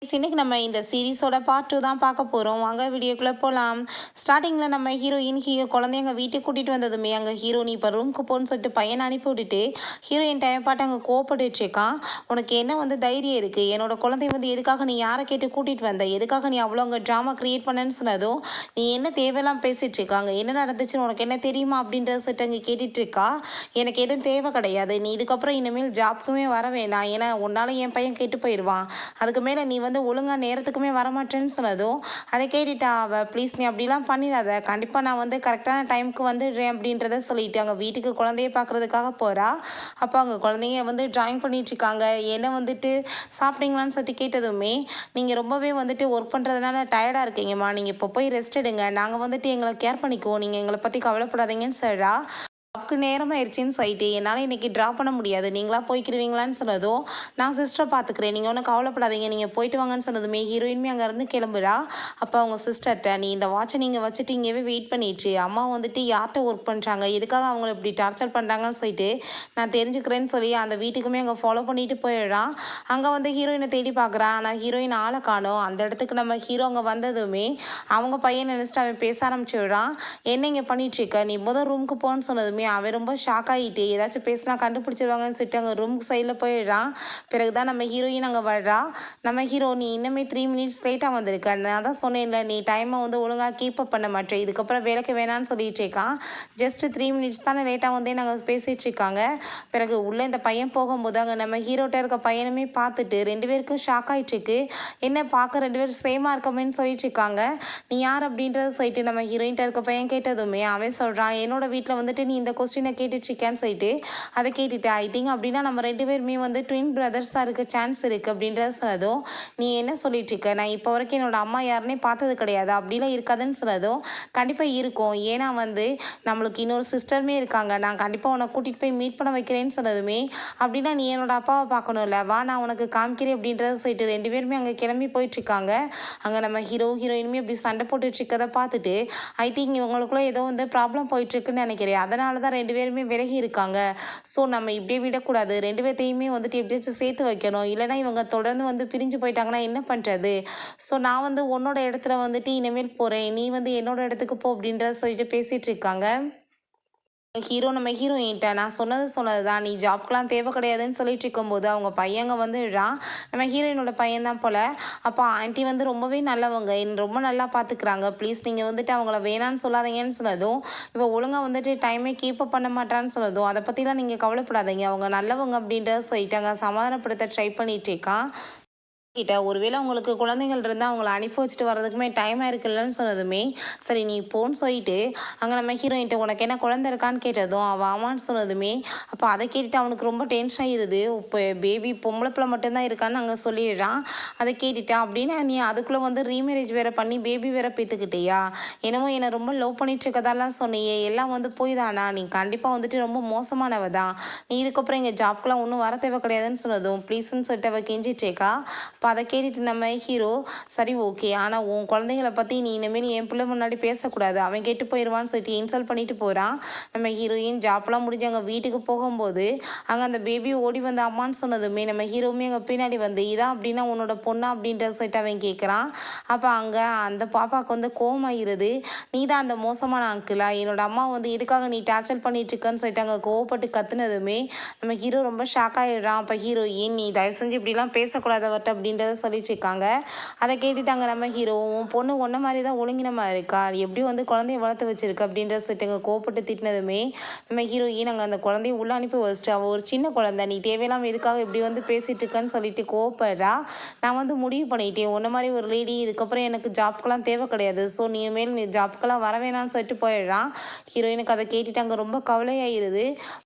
இன்னைக்கு நம்ம இந்த சீரிஸோட பார்ட் 2 தான் பார்க்க போகிறோம். வாங்க வீடியோக்குள்ளே போகலாம். ஸ்டார்டிங்கில் நம்ம குழந்தைங்க வீட்டுக்கு கூட்டிகிட்டு வந்ததுமே அங்கே ஹீரோ நீ இப்போ ரூமுக்கு போன்னு சொல்லிட்டு பையனை அனுப்பி விட்டுட்டு ஹீரோயின் டைம் பாட்டு அங்கே கோவப்பட்டுருக்கான். உனக்கு என்ன தைரியம் இருக்குது? என்னோட குழந்தை எதுக்காக நீ யாரை கேட்டு கூட்டிகிட்டு வந்த? எதுக்காக நீ அவ்வளோ அங்கே ட்ராமா க்ரியேட் பண்ணேன்னு சொன்னதும் நீ என்ன தேவையெல்லாம் பேசிகிட்டு இருக்காங்க, என்ன நடந்துச்சுன்னு உனக்கு என்ன தெரியுமா அப்படின்றத சொல்லிட்டு அங்கே கேட்டுட்டு இருக்கா. எனக்கு எதுவும் தேவை கிடையாது, நீ இதுக்கப்புறம் இனிமேல் ஜாப்க்குமே வர வேணாம், ஏன்னா உன்னால் என் பையன் கெட்டு போயிடுவான். அதுக்கு மேலே நீ ஒழுங்காக நேரத்துக்குமே வரமாட்டேன்னு சொன்னதும் அதை கேட்டுட்டா அவள், ப்ளீஸ் நீ அப்படிலாம் பண்ணிடாத, கண்டிப்பாக நான் கரெக்டான டைமுக்கு வந்துடுறேன் அப்படின்றத சொல்லிட்டு அங்கே வீட்டுக்கு குழந்தைய பார்க்குறதுக்காக போகிறா. அப்போ அங்கே குழந்தைங்க ட்ராயிங் பண்ணிகிட்ருக்காங்க. என்ன சாப்பிட்டீங்களான்னு சொல்லிட்டு கேட்டதுமே நீங்கள் ரொம்பவே ஒர்க் பண்ணுறதுனால டயர்டாக இருக்கீங்கம்மா, நீங்கள் இப்போ போய் ரெஸ்ட் எடுங்க, நாங்கள் எங்களை கேர் பண்ணிக்குவோம், நீங்கள் எங்களை பற்றி கவலைப்படாதீங்கன்னு சொல்கிறா. ஜாப்க்கு நேரம் ஆயிடுச்சின்னு சொல்லிட்டு என்னால் இன்றைக்கி ட்ராப் பண்ண முடியாது, நீங்களா போய்க்கிருவீங்களான்னு சொன்னதும் நான் சிஸ்டரை பார்த்துக்கிறேன், நீங்கள் ஒன்றும் கவலைப்படாதீங்க, நீங்கள் போயிட்டு வாங்கன்னு சொன்னதுமே ஹீரோயின்மே அங்கேருந்து கிளம்புறா. அப்போ அவங்க சிஸ்டர்கிட்ட, நீ இந்த வாட்சை நீங்கள் வச்சுட்டு இங்கேயே வெயிட் பண்ணிடுச்சு, அம்மா யார்கிட்ட ஒர்க் பண்ணுறாங்க, எதுக்காக அவங்கள இப்படி டார்ச்சர் பண்ணுறாங்கன்னு சொல்லிட்டு நான் தெரிஞ்சுக்கிறேன்னு சொல்லி அந்த வீட்டுக்குமே அங்கே ஃபாலோ பண்ணிட்டு போயிடுறான். அங்கே ஹீரோயினை தேடி பார்க்குறான். ஆனால் ஹீரோயின் ஆளை காணோம். அந்த இடத்துக்கு நம்ம ஹீரோ அங்கே வந்ததுமே அவங்க பையன் நினச்சிட்டு அவன் பேச ஆரம்பிச்சுடுறான். என்ன இங்கே பண்ணிட்டுருக்க, நீ ரூமுக்கு போன்னு சொன்னதுமே அவன் ரொம்ப ஷாக் ஆகிட்டு ஏதாச்சும் பேசினா கண்டுபிடிச்சிருவாங்கன்னு சொல்லிட்டு அங்கே ரூமுக்கு சைடில் போயிடுறான். பிறகுதான் நம்ம ஹீரோயின் அங்கே வர்றா. நம்ம ஹீரோ, நீ இன்னுமே 3 மினிட்ஸ் லேட்டாக வந்திருக்க, நான் தான் சொன்னேன்ல நீ டைமை ஒழுங்காக கீப்பப் பண்ண மாட்டேன், இதுக்கப்புறம் வேலைக்கு வேணான்னு சொல்லிட்டு இருக்கான். ஜஸ்ட் 3 மினிட்ஸ் தானே லேட்டாக நாங்கள் பேசிகிட்டு இருக்காங்க. பிறகு உள்ளே இந்த பையன் போகும்போது அங்கே நம்ம ஹீரோட்ட இருக்க பையனுமே பார்த்துட்டு 2 பேருக்கும் ஷாக் ஆகிட்டு இருக்கு. என்ன பார்க்க 2 பேரும் சேமாக இருக்கமேன்னு சொல்லிட்டு இருக்காங்க. நீ யார் அப்படின்றத சொல்லிட்டு நம்ம ஹீரோயின்ட்ட இருக்க பையன் கேட்டதுமே அவன் சொல்கிறான், என்னோட வீட்டில் நீ இந்த கொஸ்டினை கேட்டுட்ருக்கேன்னு சொல்லிட்டு அதை கேட்டுட்டு ஐ திங்க் அப்படின்னா நம்ம 2 பேருமே ட்வின் பிரதர்ஸாக இருக்க சான்ஸ் இருக்குது அப்படின்றத சொன்னதும் நீ என்ன சொல்லிட்டு இருக்க, நான் இப்போ வரைக்கும் என்னோட அம்மா யாருன்னே பார்த்தது கிடையாது, அப்படிலாம் இருக்காதுன்னு சொன்னதும் கண்டிப்பாக இருக்கும், ஏன்னா நம்மளுக்கு இன்னொரு சிஸ்டருமே இருக்காங்க, நான் கண்டிப்பாக உன்னை கூட்டிகிட்டு போய் மீட் பண்ண வைக்கிறேன்னு சொன்னதுமே அப்படின்னா நீ என்னோட அப்பாவை பார்க்கணும்ல, வா நான் உனக்கு காமிக்கிறேன் அப்படின்றத சொல்லிட்டு 2 பேருமே அங்கே கிளம்பி போயிட்டுருக்காங்க. அங்கே நம்ம ஹீரோயினுமே அப்படி சண்டை போட்டுட்ருக்கதை பார்த்துட்டு ஐ திங்க் இவங்களுக்குள்ள ஏதோ ப்ராப்ளம் போயிட்டுருக்குன்னு நினைக்கிறேன், அதனால தான் 2 பேருமே விலகி இருக்காங்க. ஸோ நம்ம இப்படியே விடக்கூடாது, 2 பேர்த்தையுமே எப்படியாச்சும் சேர்த்து வைக்கணும், இல்லைனா இவங்க தொடர்ந்து பிரிஞ்சு போயிட்டாங்கன்னா என்ன பண்ணுறது. ஸோ நான் உன்னோட இடத்துல இனிமேல் போகிறேன், நீ என்னோட இடத்துக்கு போ அப்படின்றத சொல்லிட்டு பேசிகிட்டு இருக்காங்க. நம்ம ஹீரோயின்ட்ட நான் சொன்னது தான், நீ ஜாப்க்கெலாம் தேவை கிடையாதுன்னு சொல்லிட்டு இருக்கும்போது அவங்க பையங்க வந்துடுறான். நம்ம ஹீரோயினோட பையன் தான் போல். அப்போ ஆண்டி ரொம்பவே நல்லவங்க, ரொம்ப நல்லா பார்த்துக்கிறாங்க, ப்ளீஸ் நீங்கள் அவங்கள வேணான்னு சொல்லாதீங்கன்னு சொன்னதும் இப்போ ஒழுங்காக டைமே கீப்பப் பண்ண மாட்டான்னு சொன்னதும் அதை பற்றிலாம் நீங்கள் கவலைப்படாதீங்க, அவங்க நல்லவங்க அப்படின்றத சொல்லிட்டாங்க, சமாதானப்படுத்த ட்ரை பண்ணிகிட்டு இருக்கான். கிட்ட ஒருவேளை உங்களுக்கு குழந்தைகள் இருந்தால் அவங்கள அனுப்பி வச்சுட்டு வர்றதுக்குமே டைம் ஆயிருக்குல்லன்னு சொன்னதுமே சரி நீ போன்னு சொல்லிட்டு அங்கே நம்ம ஹீரோயின்ட்ட உனக்கு என்ன குழந்தை இருக்கான்னு கேட்டதும் அவள் ஆமான்னு சொன்னதுமே அப்போ அதை கேட்டுட்டு அவனுக்கு ரொம்ப டென்ஷன் ஆகிடுது. இப்போ பேபி பொம்பளை பிள்ளை மட்டும்தான் இருக்கான்னு அங்கே சொல்லிடுறான். அதை கேட்டுட்டா அப்படின்னா நீ அதுக்குள்ளே ரீமேரேஜ் வேறு பண்ணி பேபி வேறு பேத்துக்கிட்டியா, என்னமோ என்னை ரொம்ப லவ் பண்ணிட்டு இருக்கதெல்லாம் சொன்னியே, எல்லாம் போய் தானா, நீ கண்டிப்பாக ரொம்ப மோசமானவ தான், நீ இதுக்கப்புறம் எங்கள் ஜாப்க்கெலாம் ஒன்றும் வர தேவை கிடையாதுன்னு சொன்னதும் ப்ளீஸ்ன்னு சொல்லிட்டு அவள் கெஞ்சிட்டேக்கா. அப்போ அதை கேட்டுட்டு நம்ம ஹீரோ சரி ஓகே, ஆனால் உன் குழந்தைங்களை பற்றி நீ இனிமேல் என் பிள்ளை முன்னாடி பேசக்கூடாது, அவன் கெட்டு போயிடுவான்னு சொல்லிட்டு இன்சல்ட் பண்ணிட்டு போகிறான். நம்ம ஹீரோயின் ஜாப்லாம் முடிஞ்சு அங்கே வீட்டுக்கு போகும்போது அங்கே அந்த பேபி ஓடி வந்து அம்மான்னு சொன்னதுமே நம்ம ஹீரோவுமே அங்கே பின்னாடி இதான் அப்படின்னா உன்னோட பொண்ணா அப்படின்றத சொல்லிட்டு அவன் கேட்குறான். அப்போ அங்கே அந்த பாப்பாவுக்கு கோவமாயிருது, நீ தான் அந்த மோசமான அங்கிளா, என்னோட அம்மா எதுக்காக நீ டார்ச்சர் பண்ணிட்டு இருக்கன்னு சொல்லிட்டு அங்கே கோவப்பட்டு கத்துனதுமே நம்ம ஹீரோ ரொம்ப ஷாக் ஆகிடுறான். அப்போ ஹீரோயின் நீ தயவு செஞ்சு இப்படிலாம் பேசக்கூடாது அவர்கிட்ட அப்படின்றத சொல்லிட்டு இருக்காங்க. அதை கேட்டுட்டாங்க நம்ம ஹீரோ, உன் பொண்ணு ஒன்றை மாதிரி தான் ஒழுங்கினமா இருக்கா, எப்படி குழந்தைய வளர்த்து வச்சிருக்க அப்படின்றத சொல்லிட்டு கோவப்பட்டு திட்டினதுமே நம்ம ஹீரோயின் அங்கே அந்த குழந்தைய உள்ள அனுப்பி வச்சுட்டு அவள் ஒரு சின்ன குழந்தை, நீ தேவையில்லாமல் எதுக்காக இப்படி பேசிட்டு இருக்கன்னு சொல்லிட்டு கோவப்படுறா. நான் முடிவு பண்ணிட்டேன், உன்ன மாதிரி ஒரு லேடி இதுக்கப்புறம் எனக்கு ஜாப்க்கெலாம் தேவை கிடையாது, ஸோ நீ மேல் நீ ஜாப்க்கெலாம் வர வேணான்னு சொல்லிட்டு போயிடுறான். ஹீரோயினுக்கு அதை கேட்டுட்டு அங்கே ரொம்ப கவலையாயிருது.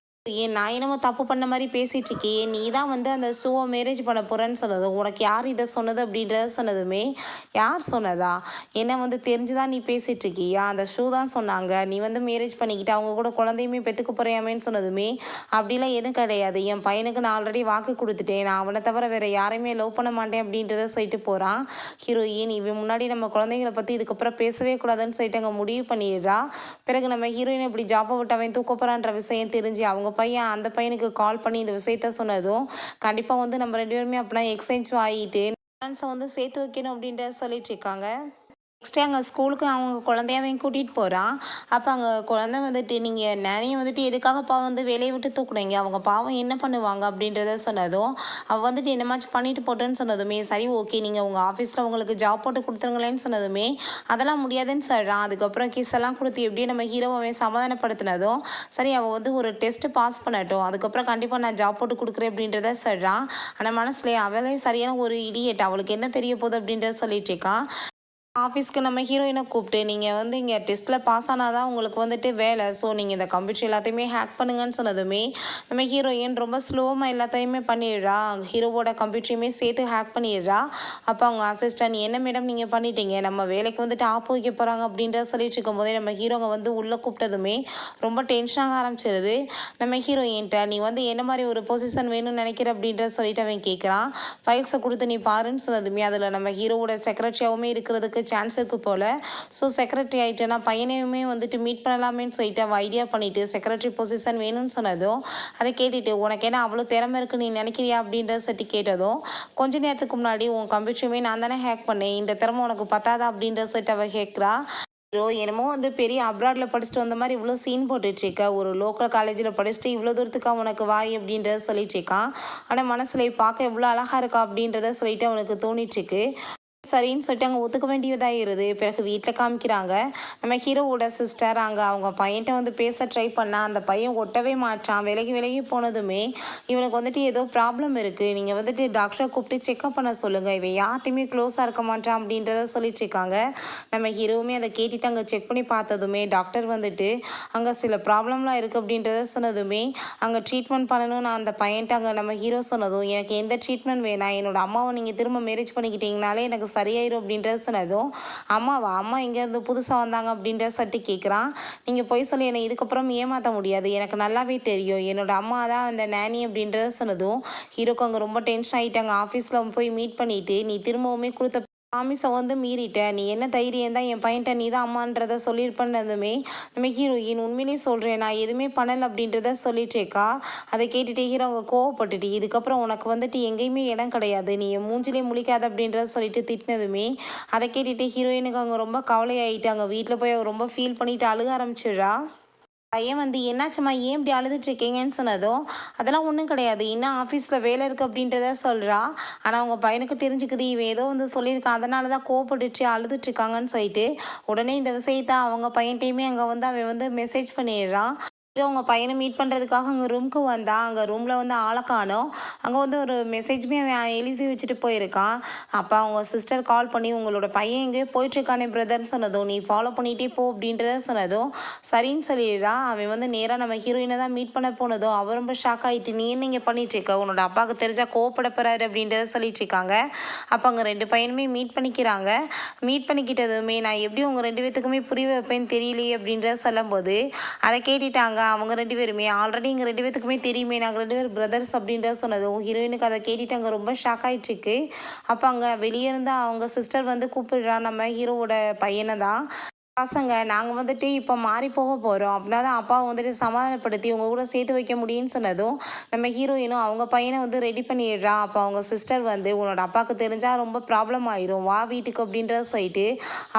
ஏன் நான் என்னமோ தப்பு பண்ண மாதிரி பேசிகிட்டு இருக்கியே, நீ தான் அந்த ஷூவை மேரேஜ் பண்ண போகிறேன்னு சொன்னது, உனக்கு யார் இதை சொன்னது அப்படின்றத சொன்னதுமே யார் சொன்னதா, என்ன தெரிஞ்சுதான் நீ பேசிகிட்டு இருக்கியா, அந்த ஷூ தான் சொன்னாங்க, நீ மேரேஜ் பண்ணிக்கிட்டு அவங்க கூட குழந்தையுமே பெற்றுக்க போறியாமேன்னு சொன்னதுமே அப்படிலாம் எதுவும் கிடையாது, என் பையனுக்கு நான் ஆல்ரெடி வாக்கு கொடுத்துட்டேன், நான் அவனை தவிர வேறு யாரையுமே லவ் பண்ண மாட்டேன் அப்படின்றத சொல்லிட்டு போகிறான். ஹீரோயின் இவன் முன்னாடி நம்ம குழந்தைங்களை பற்றி இதுக்கப்புறம் பேசவே கூடாதுன்னு சொல்லிட்டு அங்கே முடிவு பண்ணிடுறா. பிறகு நம்ம ஹீரோயின் இப்படி ஜாப்பை விட்டு அவன் தூக்க போகிறான்ற விஷயம் தெரிஞ்சு அவங்க பையன் அந்த பையனுக்கு கால் பண்ணி இந்த விஷயத்த சொன்னதும் கண்டிப்பாக நம்ம 2 பேருமே அப்படின்னா எக்ஸ்சேஞ்ச் ஆகிட்டு பேரண்ட்ஸை வந்து சேர்த்து வைக்கணும் அப்படின்றத சொல்லிட்டு இருக்காங்க. நெக்ஸ்ட்டு அங்கே ஸ்கூலுக்கு அவங்க குழந்தையவையும் கூட்டிகிட்டு போகிறான். அப்போ அங்கே குழந்தை வந்துட்டு நீங்கள் நேனையை வந்துட்டு எதுக்காகப்பா வந்து வேலையை விட்டு தூக்குனீங்க, அவங்க பாவம் என்ன பண்ணுவாங்க அப்படின்றத சொன்னதும், அவள் வந்துட்டு என்னமாச்சும் பண்ணிட்டு போட்டேன்னு சொன்னதுமே, சரி ஓகே நீங்கள் உங்கள் ஆஃபீஸில் உங்களுக்கு ஜாப் போட்டு கொடுத்துருங்களேன்னு சொன்னதுமே, அதெல்லாம் முடியாதுன்னு சொல்கிறான். அதுக்கப்புறம் கிஸ் எல்லாம் கொடுத்து எப்படியும் நம்ம ஹீரோவை சமாதானப்படுத்தினதும், சரி அவள் வந்து ஒரு டெஸ்ட்டு பாஸ் பண்ணட்டும், அதுக்கப்புறம் கண்டிப்பாக நான் ஜாப் போட்டு கொடுக்குறேன் அப்படின்றத சொல்கிறான். ஆனால் மனசுலேயே அவளே சரியான ஒரு இடியட், அவளுக்கு என்ன தெரிய போகுது அப்படின்றத சொல்லிட்டு இருக்கான். ஆஃபீஸ்க்கு நம்ம ஹீரோயினை கூப்பிட்டு நீங்கள் வந்து இங்கே டெஸ்ட்டில் பாஸ் ஆனால் தான் உங்களுக்கு வந்துட்டு வேலை, ஸோ நீங்கள் இந்த கம்ப்யூட்டர் எல்லாத்தையுமே ஹேக் பண்ணுங்கன்னு சொன்னதுமே நம்ம ஹீரோயின் ரொம்ப ஸ்லோவாக எல்லாத்தையுமே பண்ணிடுறா. ஹீரோவோட கம்ப்யூட்டரையுமே சேர்த்து ஹேக் பண்ணிடுறா. அப்போ அவங்க அசிஸ்டன்ட் என்ன மேடம் நீங்கள் பண்ணிட்டீங்க, நம்ம வேலைக்கு வந்துட்டு ஆப்பு வைக்க போகிறாங்க அப்படின்றத சொல்லிட்டு இருக்கும்போதே நம்ம ஹீரோங்க வந்து உள்ளே கூப்பிட்டதுமே ரொம்ப டென்ஷனாக ஆரம்பிச்சிருது. நம்ம ஹீரோயின்ட்ட நீ வந்து என்ன மாதிரி ஒரு பொசிஷன் வேணும்னு நினைக்கிற அப்படின்றத சொல்லிட்டு அவன் கேட்குறான். ஃபைல்ஸை கொடுத்து நீ பாருன்னு சொன்னதுமே அதில் நம்ம ஹீரோவோட செக்ரட்டரியாகவுமே இருக்கிறதுக்கு சான்ஸ் இருக்குது போல். ஸோ செக்ரட்டரி ஆகிட்டேன்னா பையனையுமே வந்துட்டு மீட் பண்ணலாமேன்னு சொல்லிட்டு அவள் ஐடியா பண்ணிவிட்டு செக்ரட்டரி பொசிஷன் வேணும்னு சொன்னதும் அதை கேட்டுட்டு உனக்கு என்ன அவ்வளோ திறமை இருக்குது நீ நினைக்கிறியா அப்படின்றத சட்டி கேட்டதும், கொஞ்ச நேரத்துக்கு முன்னாடி உன் கம்ப்யூட்டருமே நான் தானே ஹேக் பண்ணேன், இந்த திறமை உனக்கு பத்தாதா அப்படின்றத சொல்லிட்டு அவள் கேட்குறா. என்னமோ வந்து பெரிய அப்ராடில் படிச்சுட்டு வந்த மாதிரி இவ்வளோ சீன் போட்டுட்ருக்க, ஒரு லோக்கல் காலேஜில் படிச்சுட்டு இவ்வளோ தூரத்துக்கா உனக்கு வாய் அப்படின்றத சொல்லிட்டு இருக்கான். ஆனால் மனசில் பார்க்க எவ்வளோ அழகாக இருக்கா அப்படின்றத சொல்லிட்டு அவனுக்கு தோணிட்டுருக்கு. சரின்னு சொல்லிட்டு அங்கே ஒத்துக்க வேண்டியதாகிருது. பிறகு வீட்டில் காமிக்கிறாங்க. நம்ம ஹீரோவோட சிஸ்டர் அங்கே அவங்க பையன்கிட்ட வந்து பேச ட்ரை பண்ணால் அந்த பையன் ஒட்டவே மாட்டான். விலகி விலகி போனதுமே இவனுக்கு வந்துட்டு ஏதோ ப்ராப்ளம் இருக்குது, நீங்கள் வந்துட்டு டாக்டரை கூப்பிட்டு செக்அப் பண்ண சொல்லுங்கள், இவன் யார்ட்டையுமே க்ளோஸாக இருக்க மாட்டான் அப்படின்றத சொல்லிட்டு இருக்காங்க. நம்ம ஹீரோவுமே அதை கேட்டுட்டு அங்கே செக் பண்ணி பார்த்ததுமே டாக்டர் வந்துட்டு அங்கே சில ப்ராப்ளம்லாம் இருக்குது அப்படின்றத சொன்னதுமே அங்கே ட்ரீட்மெண்ட் பண்ணணும்னு அந்த பையன்ட்டு அங்கே நம்ம ஹீரோ சொன்னதும், எனக்கு எந்த ட்ரீட்மெண்ட் வேணாம், என்னோட அம்மாவை நீங்கள் திரும்ப மேரேஜ் பண்ணிக்கிட்டீங்கனாலே எனக்கு சரியாயிரும் அப்படின்றத சொன்னதும், அம்மாவா அம்மா இங்கேருந்து புதுசாக வந்தாங்க அப்படின்ற சட்டி கேட்குறான். நீங்கள் பொய் சொல்லி என்னை இதுக்கப்புறம் ஏமாற்ற முடியாது, எனக்கு நல்லாவே தெரியும், என்னோட அம்மா தான் அந்த நேனி அப்படின்றத சொன்னதும் ஹீரோக்கு அங்கே ரொம்ப டென்ஷன் ஆகிட்டாங்க. ஆஃபீஸில் போய் மீட் பண்ணிவிட்டு நீ திரும்பவுமே கொடுத்த ப்ராமிஸை வந்து மீறிட்ட, நீ என்ன தைரியம் தான் என் பையன்ட்ட நீ தான் அம்மான்றத சொல்லியிருப்பேன்னதுமே நம்ம ஹீரோயின் உண்மையிலேயே சொல்கிறேன் நான் எதுவுமே பண்ணலை அப்படின்றத சொல்லிட்டேக்கா. அதை கேட்டுட்டு ஹீரோ அவங்க கோவப்பட்டுட்டு இதுக்கப்புறம் உனக்கு வந்துட்டு எங்கேயுமே இடம் கிடையாது, நீ என் மூஞ்சிலே முழிக்காத அப்படின்றத சொல்லிட்டு திட்டினதுமே அதை கேட்டுட்டு ஹீரோயினுக்கு அவங்க ரொம்ப கவலையாயிட்டாங்க. வீட்டில் போய் அவர் ரொம்ப ஃபீல் பண்ணிட்டு அழுக ஆரம்பிச்சிடுறா. பையன் வந்து என்னாச்சும்மா ஏன் இப்படி அழுதுட்ருக்கீங்கன்னு சொன்னதும், அதெல்லாம் ஒன்றும் கிடையாது, இன்னும் ஆஃபீஸில் வேலை இருக்குது அப்படின்றத சொல்கிறா. ஆனால் அவங்க பையனுக்கு தெரிஞ்சுக்குது இவன் ஏதோ வந்து சொல்லியிருக்கான், அதனால தான் கோவப்பட்டுட்டு அழுதுட்ருக்காங்கன்னு சொல்லிட்டு உடனே இந்த விஷயத்த அவங்க பையன்ட்டையுமே அங்கே வந்து அவன் வந்து மெசேஜ் பண்ணிடுறான். அவங்க பையனை மீட் பண்ணுறதுக்காக அங்கே ரூமுக்கு வந்தான். அங்கே ரூமில் வந்து ஆளை காணோம். அங்கே வந்து ஒரு மெசேஜுமே அவன் எழுதி வச்சுட்டு போயிருக்கான். அப்போ அவங்க சிஸ்டர் கால் பண்ணி உங்களோட பையன் எங்கேயோ போயிட்டுருக்கானே பிரதர்ன்னு சொன்னதும், நீ ஃபாலோ பண்ணிகிட்டே போ அப்படின்றத சொன்னதும் சரின்னு சொல்லிடுறான். அவன் வந்து நேராக நம்ம ஹீரோயினை தான் மீட் பண்ண போனதும் அவள் ரொம்ப ஷாக் ஆகிட்டு நீ என்ன இங்கே பண்ணிகிட்ருக்க, உன்னோட அப்பாவுக்கு தெரிஞ்சால் கோவப்பட போகிறாரு அப்படின்றத சொல்லிட்டு இருக்காங்க. அப்போ அங்கே ரெண்டு பையனுமே மீட் பண்ணிக்கிறாங்க. மீட் பண்ணிக்கிட்டதுமே நான் எப்படி உங்கள் ரெண்டு பேத்துக்குமே புரிய வைப்பேன்னு தெரியலையே அப்படின்றத சொல்லும்போது அதை கேட்டுட்டாங்க. அவங்க ரெண்டு பேருமே ஆல்ரெடி எங்கள் ரெண்டு பேத்துக்குமே தெரியுமே நாங்கள் ரெண்டு பேரும் பிரதர்ஸ் அப்படின்றத சொன்னதும் ஹீரோயினுக்கு அதை கேட்டுட்டு அங்கே ரொம்ப ஷாக் ஆகிட்டுருக்கு. அப்போ அங்கே வெளியே இருந்தால் அவங்க சிஸ்டர் வந்து கூப்பிடுறா நம்ம ஹீரோவோட பையனை தான். பசங்க நாங்கள் வந்துட்டு இப்போ மாறி போக போகிறோம் அப்படின்னா தான் அப்பாவை வந்துட்டு சமாதானப்படுத்தி உங்கள் கூட சேர்த்து வைக்க முடியும்னு சொன்னதும் நம்ம ஹீரோயினும் அவங்க பையனை வந்து ரெடி பண்ணிடுறா. அப்போ அவங்க சிஸ்டர் வந்து உன்னோட அப்பாவுக்கு தெரிஞ்சால் ரொம்ப ப்ராப்ளம் ஆயிரும், வா வீட்டுக்கு அப்படின்றத சொல்லிட்டு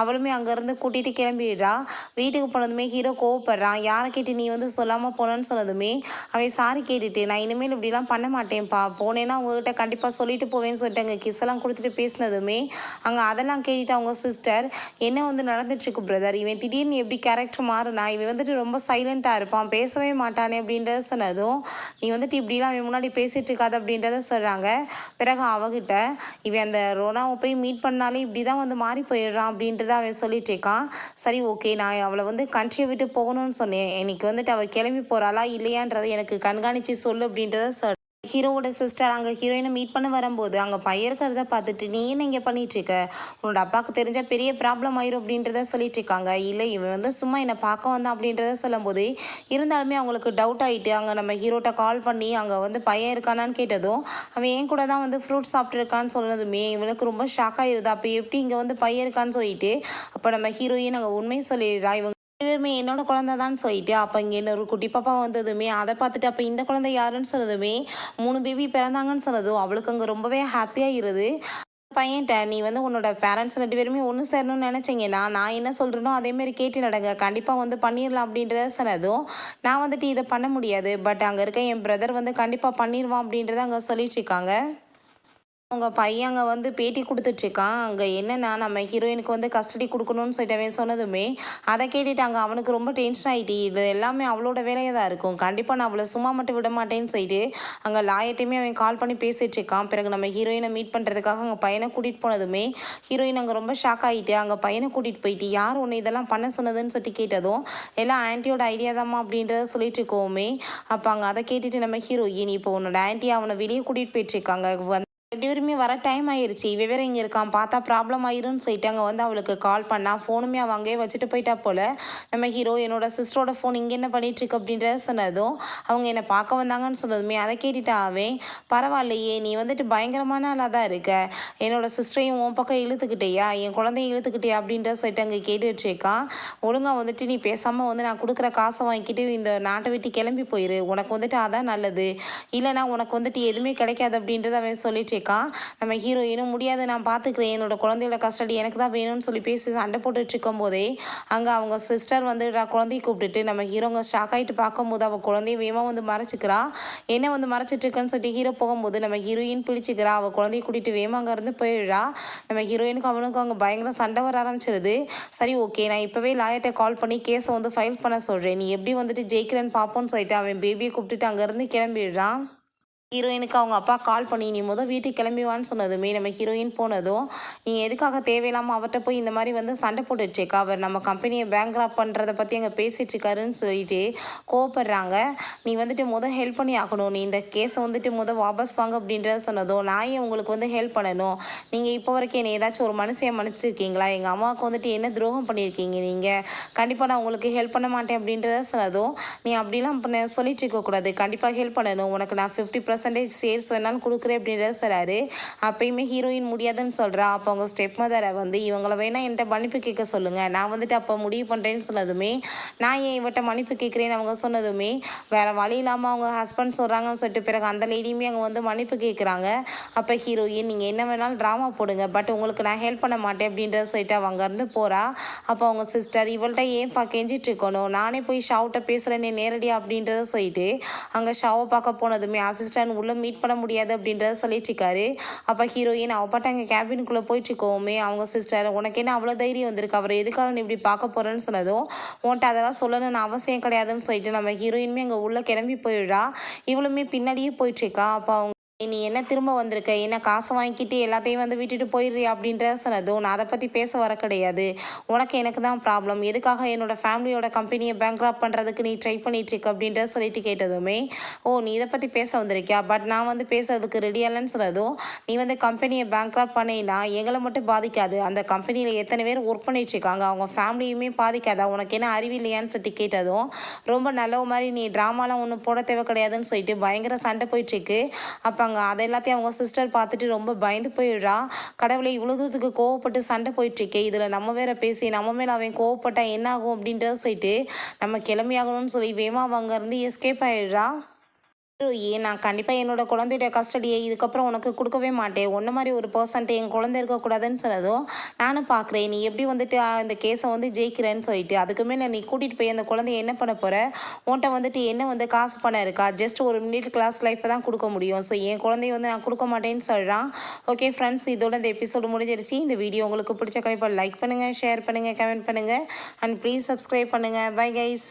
அவளுமே அங்கேருந்து கூட்டிகிட்டு கிளம்பிடுறா. வீட்டுக்கு போனதுமே ஹீரோ கோவப்படுறான். யாரை கேட்டு நீ வந்து சொல்லாமல் போனேன்னு சொன்னதுமே அவன் சாரி கேட்டுட்டு நான் இனிமேல் இப்படிலாம் பண்ண மாட்டேன்ப்பா, போனேன்னா உங்ககிட்ட கண்டிப்பாக சொல்லிட்டு போவேன்னு சொல்லிட்டு அங்கே கிஸ் எல்லாம் கொடுத்துட்டு பேசினதுமே அங்கே அதெல்லாம் கேட்டுட்டு அவங்க சிஸ்டர் என்ன வந்து நடந்துட்டுருக்கு பிரதர், இவன் திடீர்னு எப்படி கேரக்டர் மாறுனா, இவன் வந்துட்டு ரொம்ப சைலண்ட்டாக இருப்பான், பேசவே மாட்டானே அப்படின்றத சொன்னதும் நீ வந்துட்டு இப்படிலாம் அவன் முன்னாடி பேசிகிட்டு இருக்காது அப்படின்றத சொல்கிறாங்க. பிறகு அவகிட்ட இவன் அந்த ரோனாவை போய் மீட் பண்ணாலே இப்படி தான் வந்து மாறி போயிடுறான் அப்படின்றத அவன் சொல்லிட்டு இருக்கான். சரி ஓகே நான் அவளை வந்து கண்ட்ரியை விட்டு போகணும்னு சொன்னேன், இன்னைக்கு வந்துட்டு அவள் கிளம்பி போகிறாளா இல்லையான்றதை எனக்கு கண்காணித்து சொல்லு அப்படின்றத ஹீரோவோட சிஸ்டர் அங்கே ஹீரோயினை மீட் பண்ண வரும்போது அங்கே பையன் இருக்கிறத பார்த்துட்டு நீ என்ன இங்கே பண்ணிகிட்ருக்க, உன்னோட அப்பாவுக்கு தெரிஞ்சால் பெரிய ப்ராப்ளம் ஆயிரும் அப்படின்றத சொல்லிட்டு இருக்காங்க. இல்லை இவன் வந்து சும்மா என்னை பார்க்க வந்தான் அப்படின்றத சொல்லும்போது இருந்தாலுமே அவங்களுக்கு டவுட் ஆகிட்டு அங்கே நம்ம ஹீரோட்ட கால் பண்ணி அங்கே வந்து பையன் இருக்கானான்னு கேட்டதும் அவன் என் கூட தான் வந்து ஃப்ரூட்ஸ் சாப்பிட்ருக்கான்னு சொன்னதுமே இவனுக்கு ரொம்ப ஷாக் ஆகிருது. அப்போ எப்படி இங்கே வந்து பையன் இருக்கான்னு சொல்லிட்டு அப்போ நம்ம ஹீரோயின் அங்கே உண்மையை சொல்லிடுறா. இவங்க பேருமே என்னோட குழந்தை தான் சொல்லிட்டு அப்போ இங்கே இன்னொரு குட்டி பாப்பா வந்ததுமே அதை பார்த்துட்டு அப்போ இந்த குழந்தை யாருன்னு சொன்னதுமே 3 பேபி பிறந்தாங்கன்னு சொன்னதும் அவளுக்கு அங்கே ரொம்பவே ஹாப்பியாக இருது. பையன்ட்ட நீ வந்து உன்னோட பேரண்ட்ஸ் 2 பேருமே ஒண்ணு சேரணும்னு நினைச்சீங்கன்னா, நான் என்ன சொல்றேனோ அதே மாரி கேட்டு நடங்க. கண்டிப்பா வந்து பண்ணிரலாம் அப்படின்றத சொன்னதும், நான் வந்துட்டு இத பண்ண முடியாது. பட் அங்க இருக்க என் பிரதர் வந்து கண்டிப்பா பண்ணிருவான் அப்படின்றத அங்க சொல்லிட்டு இருக்காங்க. அவங்க பையன் அங்க வந்து பேட்டி குடுத்துட்ருக்கான். அங்க என்னன்னா, நம்ம ஹீரோயினுக்கு வந்து கஸ்டடி குடுக்கணும்னு சொல்லிட்டு அவன் சொன்னதுமே, அத கேட்டுட்டு அங்க அவனுக்கு ரொம்ப டென்ஷன் ஆயிட்டு, இது எல்லாமே அவளோட வேலையா தான் இருக்கும். கண்டிப்பா நான் அவள சும்மா மட்டும் விட மாட்டேன்னு சொல்லிட்டு, அங்க லாயர்ட்டயுமே அவன் கால் பண்ணி பேசிட்ருக்கான். பிறகு நம்ம ஹீரோயின மீட் பண்றதுக்காக அங்க பையன கூட்டிட்டு போனதுமே, ஹீரோயின் அங்க ரொம்ப ஷாக் ஆயிட்டு, அங்க பையன கூட்டிட்டு போயிட்டு, "யார் உன்ன இதெல்லாம் பண்ண சொன்னதுன்னு?" சொல்லிட்டு கேட்டதும், "எல்லாம் ஆன்ட்டியோட ஐடியா தாம்மா" அப்படின்றத சொல்லிட்டு இருக்கவுமே, அப்ப அங்க அத கேட்டுட்டு நம்ம ஹீரோயின், இப்போ உன்னோட ஆன்ட்டி அவன வெளிய கூட்டிட்டு போயிட்டுருக்காங்க. 2 பேருமே வர டைம் ஆயிருச்சு. இவன் வேற இங்க இருக்கான். பார்த்தா ப்ராப்ளம் ஆயிரும்ன்னு சொல்லிட்டு அங்க வந்து அவளுக்கு கால் பண்ணா. ஃபோனுமே அவ அங்கேயே வச்சுட்டு போயிட்டா போல. நம்ம ஹீரோ என்னோட சிஸ்டரோட ஃபோன் இங்க என்ன பண்ணிட்டுருக்கு அப்படின்றத சொன்னதும், அவங்க என்ன பார்க்க வந்தாங்கன்னு சொன்னதுமே, அத கேட்டுட்டு அவன், பரவாயில்லையே நீ வந்துட்டு பயங்கரமான ஆளா தான் இருக்க. என்னோட சிஸ்டரையும் உன் பக்கம் இழுத்துக்கிட்டியா? என் குழந்தைய இழுத்துக்கிட்டியா? அப்படின்றத சொல்லிட்டு அங்க கேட்டுட்டு இருக்கான். ஒழுங்கா வந்துட்டு நீ பேசாம வந்து நான் குடுக்குற காச வாங்கிட்டு இந்த நாட்ட விட்டு கிளம்பி போயிரு. உனக்கு வந்துட்டு அதான் நல்லது. இல்லன்னா உனக்கு வந்துட்டு எதுவுமே கிடைக்காது அப்படின்றத அவன் சொல்லிட்டு இருக்கான். நம்ம ஹீரோயினும் முடியாது நான் பார்த்துக்கிறேன். என்னோட குழந்தையோட கஸ்டடி எனக்கு தான் வேணும்னு சொல்லி பேசி சண்டை போட்டுட்டு இருக்கும்போதே, அங்க அவங்க சிஸ்டர் வந்து குழந்தைய கூப்பிட்டுட்டு நம்ம ஹீரோங்க ஷாக் ஆயிட்டு பார்க்கும்போது அவ குழந்தைய வேகமா வந்து மறைச்சுக்கிறா. என்ன வந்து மறைச்சிட்டு இருக்கன்னு சொல்லிட்டு ஹீரோ போகும்போது நம்ம ஹீரோயின் பிடிச்சுக்கிறா. அவ குழந்தைய கூட்டிட்டு வேகமா அங்கேருந்து போயிடுறா. நம்ம ஹீரோயினுக்கு அவனுக்கும் அங்க பயங்கர சண்டை வர ஆரம்பிச்சிருது. சரி ஓகே நான் இப்பவே லாயர்ட்ட கால் பண்ணி கேஸ வந்து ஃபைல் பண்ண சொல்றேன். நீ எப்படி வந்துட்டு ஜெயிக்கிறேன்னு பார்ப்போம்ன்னு சொல்லிட்டு அவன் பேபிய கூப்பிட்டுட்டு அங்கேருந்து கிளம்பிடுறான். ஹீரோயினுக்கு அவங்க அப்பா கால் பண்ணி, "நீ வீட்டுக்கு கிளம்பி வான்னு" சொன்னதுமே, நம்ம ஹீரோயின் போனதும், "நீ எதுக்காக தேவையில்லாம அவர்ட்ட போய் இந்த மாரி வந்து சண்டை போட்டுட்டு இருக்க? அவர் நம்ம கம்பெனிய பேங்க்ரப்ட் பண்றத பத்தி அங்க பேசிட்டு இருக்காருன்னு" சொல்லிட்டு கோவப்படுறாங்க. "நீ வந்துட்டு ஹெல்ப் பண்ணி ஆகணும். நீ இந்த கேஸ வந்துட்டு வாபஸ் வாங்கு" அப்படின்றத சொன்னதும், "நான் ஏன் உங்களுக்கு வந்து ஹெல்ப் பண்ணணும்? நீங்க இப்போ வரைக்கும் என்னை ஏதாச்சும் ஒரு மனுஷிய மன்னிச்சிருக்கீங்களா? எங்க அம்மாவுக்கு வந்துட்டு என்ன துரோகம் பண்ணியிருக்கீங்க நீங்க? கண்டிப்பா நான் உங்களுக்கு ஹெல்ப் பண்ண மாட்டேன்" அப்படின்றத சொன்னதும், "நீ அப்படிலாம் சொல்லிட்டு இருக்கக்கூடாது. கண்டிப்பா ஹெல்ப் பண்ணணும். உனக்கு நான் 50% ஷேர்ஸ் வேணாலும் குடுக்குறேன்" அப்படின்றத சொல்றாரு. அப்பயுமே ஹீரோயின் முடியாதுன்னு சொல்றா. அப்ப அவங்க ஸ்டெப் மதர வந்து, "இவங்கள வேணா என்ட்ட மன்னிப்பு கேட்க சொல்லுங்க. நான் வந்துட்டு அப்ப முடிவு பண்றேன்னு" சொன்னதுமே, "நான் ஏன் இவட்ட மன்னிப்பு கேட்கிறேன்னு" அவங்க சொன்னதுமே, வேற வழி இல்லாம அவங்க ஹஸ்பண்ட் சொல்றாங்கன்னு சொல்லிட்டு பிறகு அந்த லேடியுமே அங்க வந்து மன்னிப்பு கேட்குறாங்க. அப்ப ஹீரோயின், "நீங்க என்ன வேணாலும் ட்ராமா போடுங்க. பட் உங்களுக்கு நான் ஹெல்ப் பண்ண மாட்டேன்" அப்படின்றத சொல்லிட்டு அவ அங்கருந்து போறா. அப்ப அவங்க சிஸ்டர், "இவள்ட்ட ஏன்பா கெஞ்சிட்டு இருக்கணும்? நானே போய் ஷாவுட்ட பேசுறேனே நேரடியா" அப்படின்றத சொல்லிட்டு அங்க ஷாவ பார்க்க போனதுமே, அசிஸ்டன்ட் உள்ள மீட் பண்ண முடியாது அப்படின்றத சொல்லிட்டு இருக்காரு. அப்ப ஹீரோயின் அவ பாட்டு அங்க கேபினுக்குள்ள போயிட்டு இருக்கவுமே, அவங்க சிஸ்டர், "உனக்கு என்ன அவ்வளோ தைரியம் வந்திருக்கு? அவர எதுக்காக நீ இப்படி பார்க்க போறன்னு" சொன்னதும், "உன்ட்ட அதெல்லாம் சொல்லணும்னு அவசியம் கிடையாதுன்னு" சொல்லிட்டு நம்ம ஹீரோயினுமே அங்க உள்ள கிளம்பி போயிடுறா. இவளுமே பின்னாடியே போயிட்டு இருக்கா. அப்ப அவங்க, "நீ என்ன திரும்ப வந்திருக்க? என்ன காச வாங்கிட்டு எல்லாத்தையும் வந்து விட்டுட்டு போயிடுறியா?" அப்படின்றத சொன்னதும், "நான் அத பத்தி பேச வர கிடையாது. உனக்கு எனக்கு தான் ப்ராப்ளம். எதுக்காக என்னோட ஃபேமிலியோட கம்பெனிய பேங்க்ரப்ட் பண்றதுக்கு நீ ட்ரை பண்ணிட்டு இருக்க?" அப்படின்றத சொல்லிட்டு கேட்டதுமே, "ஓ! நீ இத பத்தி பேச வந்திருக்கியா? பட் நான் வந்து பேசுறதுக்கு ரெடியா இல்லன்னு" சொன்னதும், "நீ வந்து கம்பெனிய பேங்க்ரப்ட் பண்ணீன்னா எங்கள மட்டும் பாதிக்காது. அந்த கம்பெனியில எத்தன பேர் ஒர்க் பண்ணிட்டு இருக்காங்க. அவங்க ஃபேமிலியுமே பாதிக்காதா? உனக்கு என்ன அறிவு இல்லையான்னு" சொல்லிட்டு கேட்டதும், "ரொம்ப நல்லவ மாரி நீ ட்ராமாலாம் ஒண்ணும் போட தேவை கிடையாதுன்னு" சொல்லிட்டு பயங்கர சண்டை போயிட்டுருக்கு. அப்ப அங்க அத எல்லாத்தையும் அவங்க சிஸ்டர் பார்த்துட்டு ரொம்ப பயந்து போயிடுறா. கடவுளே! இவ்வளோ தூரத்துக்கு கோவப்பட்டு சண்டை போயிட்டுருக்கே. இதுல நம்ம வேற பேசி நம்ம மேல அவன் கோவப்பட்டா என்ன ஆகும் அப்படின்றத சொல்லிட்டு, நம்ம கிளம்பியாகணும்னு சொல்லி வேகமா அவ அங்கருந்து எஸ்கேப் ஆயிடுறா. "ஏன் நான் கண்டிப்பா என்னோட குழந்தையோட கஸ்டடிய இதுக்கப்புறம் உனக்கு குடுக்கவே மாட்டேன். உன்ன மாரி ஒரு பெர்சன்ட்ட என் குழந்தை இருக்கக்கூடாதுன்னு" சொன்னதும், "நானும் பார்க்குறேன். நீ எப்படி வந்துட்டு இந்த கேஸ வந்து ஜெயிக்கிறேன்னு சொல்லிட்டு. அதுக்கு மேல நீ கூட்டிட்டு போய் அந்த குழந்தைய என்ன பண்ண போற? உன்ட்ட வந்துட்டு என்ன வந்து காசு பணம் இருக்கா? ஜஸ்ட் ஒரு மிடில் கிளாஸ் லைஃப்ப தான் குடுக்க முடியும். ஸோ என் குழந்தைய வந்து நான் குடுக்க மாட்டேன்னு" சொல்றான். ஓகே ஃப்ரெண்ட்ஸ், இதோட இந்த எபிசோடு முடிஞ்சிருச்சு. இந்த வீடியோ உங்களுக்கு பிடிச்ச கண்டிப்பா லைக் பண்ணுங்க, ஷேர் பண்ணுங்க, கமெண்ட் பண்ணுங்க அண்ட் ப்ளீஸ் சப்ஸ்கிரைப் பண்ணுங்க. Bye guys.